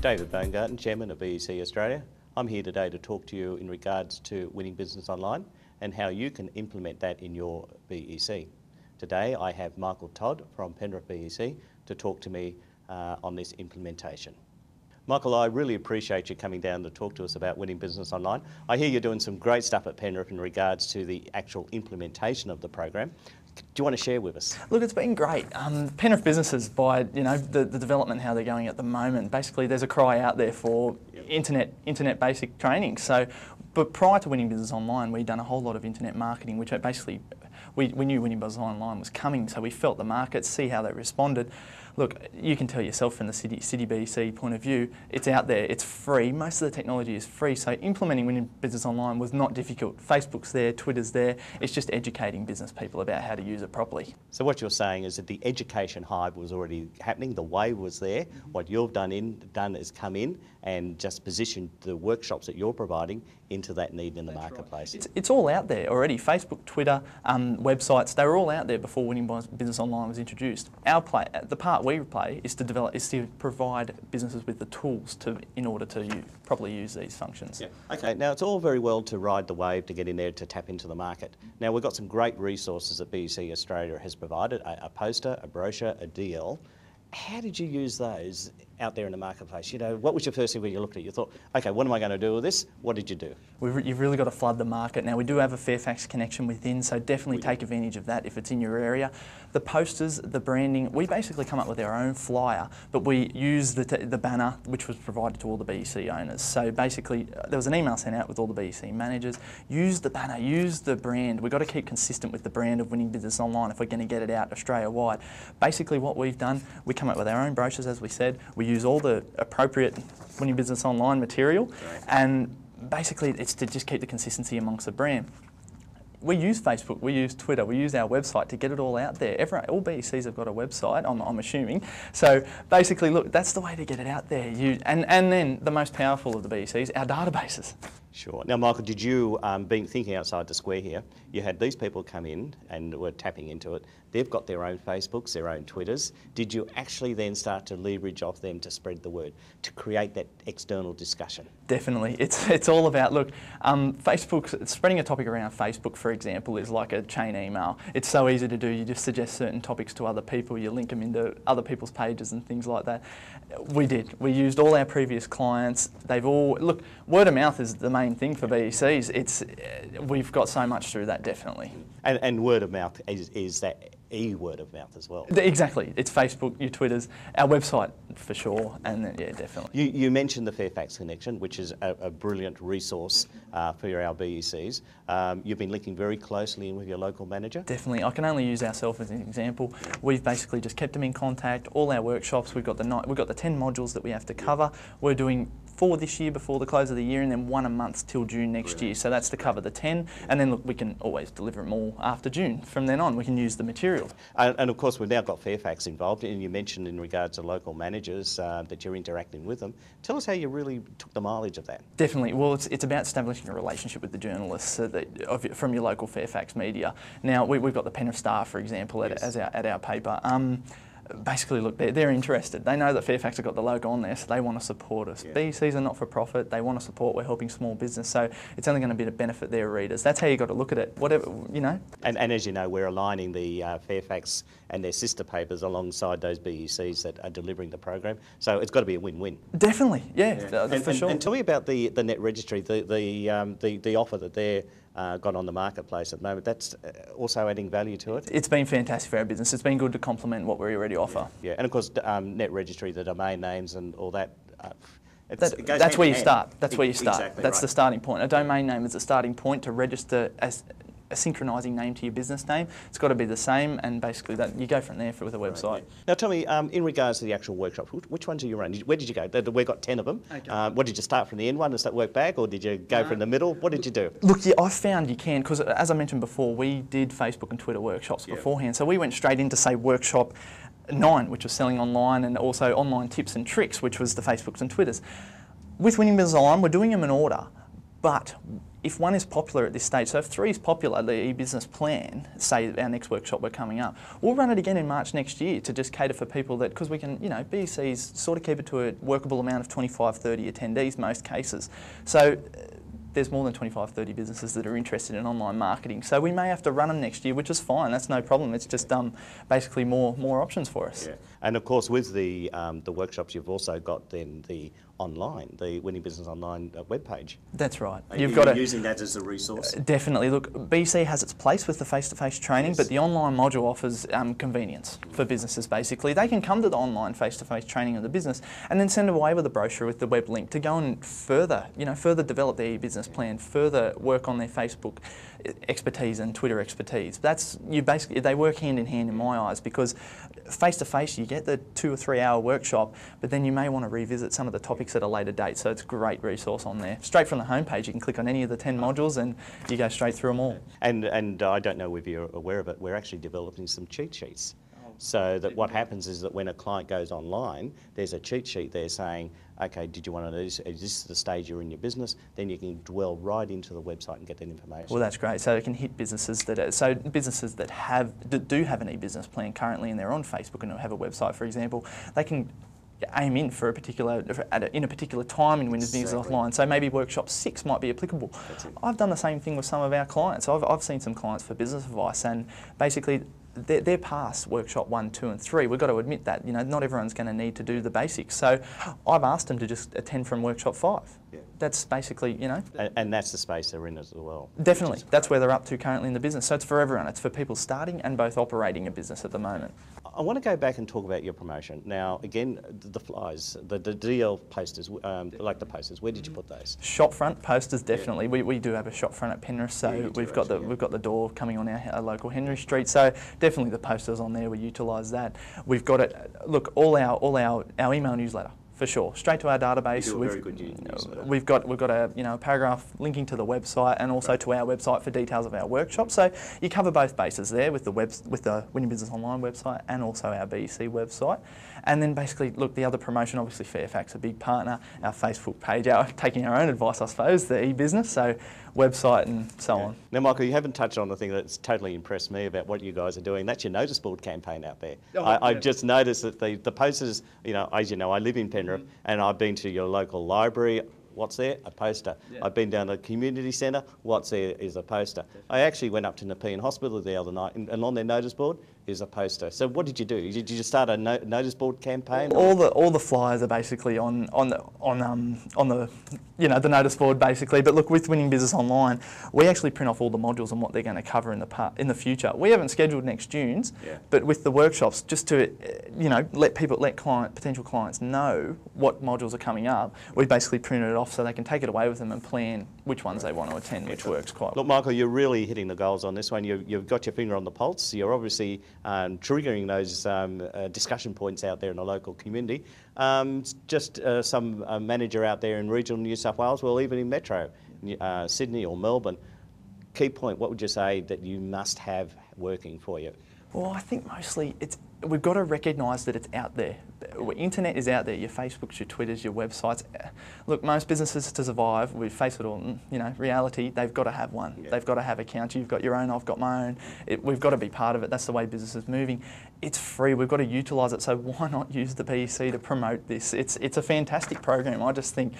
David Baumgarten, Chairman of BEC Australia. I'm here today to talk to you in regards to winning business online and how you can implement that in your BEC. Today I have Michael Todd from Penrith BEC to talk to me on this implementation. Michael, I really appreciate you coming down to talk to us about winning business online. I hear you're doing some great stuff at Penrith in regards to the actual implementation of the program. Do you want to share with us? Look, it's been great. Penrith businesses, by the development, how they're going at the moment, basically there's a cry out there for internet basic training. So, but prior to winning business online, we'd done a whole lot of internet marketing, which basically we knew winning business online was coming, so we felt the market, see how they responded. Look, you can tell yourself from the City BC point of view, it's out there, it's free, most of the technology is free, so implementing winning business online was not difficult. Facebook's there, Twitter's there, it's just educating business people about how to use it properly. So what you're saying is that the education hive was already happening, the wave was there, what you've done is come in and just positioned the workshops that you're providing into that need in the marketplace. Right. It's all out there already. Facebook, Twitter, websites, they were all out there before winning business online was introduced. The part we play is to provide businesses with the tools in order to properly use these functions. Yeah. Okay, now it's all very well to ride the wave, to get in there, to tap into the market. Now we've got some great resources that BEC Australia has provided, a poster, a brochure, a DL. How did you use those out there in the marketplace? You know, what was your first thing when you looked at it? You thought, okay, what am I going to do with this? What did you do? You've really got to flood the market. Now, we do have a Fairfax connection within, so definitely take advantage of that if it's in your area. The posters, the branding, we basically come up with our own flyer, but we use the banner, which was provided to all the BEC owners. So basically, there was an email sent out with all the BEC managers. Use the banner, use the brand. We've got to keep consistent with the brand of winning business online if we're going to get it out Australia-wide. Basically, what we've done, we come up with our own brochures, as we said. We use all the appropriate winning business online material, and basically it's to just keep the consistency amongst the brand. We use Facebook, we use Twitter, we use our website to get it all out there. All BECs have got a website, I'm assuming. So basically, look, that's the way to get it out there. And then the most powerful of the BECs, our databases. Sure. Now, Michael, did you, being thinking outside the square here, you had these people come in and were tapping into it. They've got their own Facebooks, their own Twitters. Did you actually then start to leverage off them to spread the word, to create that external discussion? Definitely. It's all about, look, Facebook, spreading a topic around Facebook, for example, is like a chain email. It's so easy to do. You just suggest certain topics to other people, you link them into other people's pages and things like that. We did. We used all our previous clients. Look, word of mouth is the main thing for BECs. We've got so much through that, definitely. And word of mouth is that word of mouth as well. Exactly. It's Facebook, your Twitters, our website for sure, and yeah, definitely. You mentioned the Fairfax connection, which is a brilliant resource for our BECs. You've been linking very closely in with your local manager? Definitely. I can only use ourselves as an example. We've basically just kept them in contact. All our workshops, we've got the 10 modules that we have to cover. We're doing 4 this year before the close of the year, and then 1 a month till June next year. So that's to cover the 10, and then look, we can always deliver them all after June. From then on, we can use the material. And of course, we've now got Fairfax involved, and you mentioned in regards to local managers that you're interacting with them. Tell us how you really took the mileage of that. Definitely. Well, it's about establishing a relationship with the journalists from your local Fairfax media. Now, we've got the Penrith Star, for example, at our paper. Basically, look, they're interested. They know that Fairfax have got the logo on there, so they want to support us. Yeah. BECs are not for profit. They want to support. We're helping small business, so it's only going to be to benefit their readers. That's how you got to look at it. Whatever, you know. And as you know, we're aligning the Fairfax and their sister papers alongside those BECs that are delivering the program. So it's got to be a win-win. Definitely, yeah. For sure. And tell me about the net registry, the offer that they're got on the marketplace at the moment. That's also adding value to it. It's been fantastic for our business. It's been good to complement what we already offer. Yeah, and of course, net registry, the domain names and all that. That's where you start. That's where you start. Exactly that's right. The starting point. A domain name is the starting point to register as a synchronising name to your business name. It's got to be the same, and basically that you go from there with a website. Right, yeah. Now tell me, in regards to the actual workshops, which ones are you running? Where did you go? We've got 10 of them. Okay. What did you start from the end one and start work back, or did you go from the middle? What did you do? Look, yeah, I found you can, because as I mentioned before, we did Facebook and Twitter workshops beforehand, so we went straight into, say, workshop 9, which was selling online, and also online tips and tricks, which was the Facebooks and Twitters. With Winning Business Online, we're doing them in order. But if one is popular at this stage, so if 3 is popular, the e-business plan, say our next workshop we're coming up, we'll run it again in March next year to just cater for people that, because we can, BECs sort of keep it to a workable amount of 25, 30 attendees most cases. So there's more than 25, 30 businesses that are interested in online marketing. So we may have to run them next year, which is fine, that's no problem. It's just basically more options for us. Yeah. And of course with the workshops you've also got then the Winning Business Online webpage. That's right. You've got using that as a resource? Definitely. Look, BC has its place with the face-to-face training, but the online module offers convenience for businesses basically. They can come to the online face-to-face training of the business and then send away with a brochure with the web link to go and further develop their e-business plan, further work on their Facebook expertise and Twitter expertise. They work hand in hand in my eyes, because face-to-face you get the 2 or 3 hour workshop, but then you may want to revisit some of the topics at a later date, so it's a great resource on there. Straight from the homepage you can click on any of the 10 modules and you go straight through them all. And I don't know if you're aware of it, we're actually developing some cheat sheets. So that what happens is that when a client goes online, there's a cheat sheet there saying, okay, did you want to do this? Is this the stage you're in your business? Then you can dwell right into the website and get that information. Well, that's great. So it can hit businesses that do have an e-business plan currently and they're on Facebook and have a website, for example. They can aim in for in a particular time in Windows Business Online. So maybe workshop 6 might be applicable. I've done the same thing with some of our clients. I've seen some clients for business advice, and basically they're past workshop 1, 2 and 3. We've got to admit that, not everyone's going to need to do the basics. So I've asked them to just attend from workshop 5. Yeah. That's basically, And that's the space they're in as well. Definitely. That's where they're up to currently in the business. So it's for everyone. It's for people starting and both operating a business at the moment. I want to go back and talk about your promotion. Now, again, the flyers, the DL posters, like the posters, where did you put those? Shop front posters, definitely. Yeah. We do have a shop front at Penrith, so we've got the door coming on our local Henry Street. So definitely the posters on there, we utilise that. We've got it. Look, all our email newsletter. For sure, straight to our database. We've got a paragraph linking to the website and also to our website for details of our workshop. So you cover both bases there with the Winning Business Online website and also our BEC website. And then basically, look, the other promotion, obviously Fairfax, a big partner, our Facebook page, taking our own advice, I suppose, the e-business, so website and so on. Now, Michael, you haven't touched on the thing that's totally impressed me about what you guys are doing. That's your notice board campaign out there. I've just noticed that the posters, as you know, I live in Penrith and I've been to your local library. What's there? A poster. Yeah. I've been down to the community centre. What's there is a poster. I actually went up to Nepean Hospital the other night and on their notice board is a poster. So what did you do? Did you just start a notice board campaign? All the flyers are basically on the the notice board basically. But look, with Winning Business Online, we actually print off all the modules and what they're going to cover in the future. We haven't scheduled next June's, but with the workshops, just to let potential clients know what modules are coming up, we basically printed it off so they can take it away with them and plan which ones they want to attend, which works quite well. Look, Michael, you're really hitting the goals on this one. You've got your finger on the pulse. You're obviously triggering those discussion points out there in the local community. Just some manager out there in regional New South Wales, well, even in Metro, Sydney or Melbourne, key point, what would you say that you must have working for you? Well, I think mostly we've got to recognise that it's out there. Internet is out there, your Facebooks, your Twitters, your websites. Look, most businesses to survive, we face it all, reality, they've got to have one. Yeah. They've got to have accounts. You've got your own, I've got my own. We've got to be part of it. That's the way business is moving. It's free, we've got to utilise it, so why not use the BEC to promote this? It's a fantastic program. I just think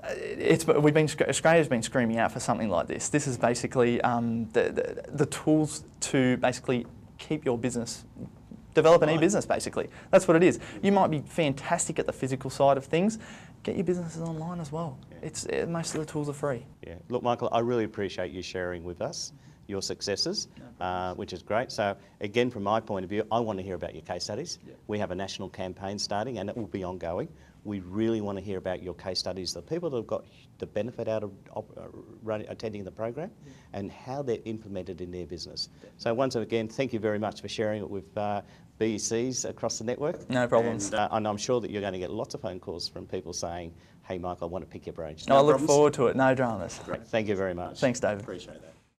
Australia's been screaming out for something like this. This is basically the tools to basically keep your business, develop an e-business basically. That's what it is. You might be fantastic at the physical side of things, get your businesses online as well. Yeah. Most of the tools are free. Yeah. Look, Michael, I really appreciate you sharing with us your successes, which is great. So again, from my point of view, I want to hear about your case studies. Yeah. We have a national campaign starting and it will be ongoing. We really want to hear about your case studies, the people that have got the benefit out of attending the program and how they're implemented in their business. So once again, thank you very much for sharing it with BECs across the network. No problems. And I'm sure that you're going to get lots of phone calls from people saying, hey, Mike, I want to pick your brain. I look forward to it. No dramas. Great. Thank you very much. Thanks, David. Appreciate that.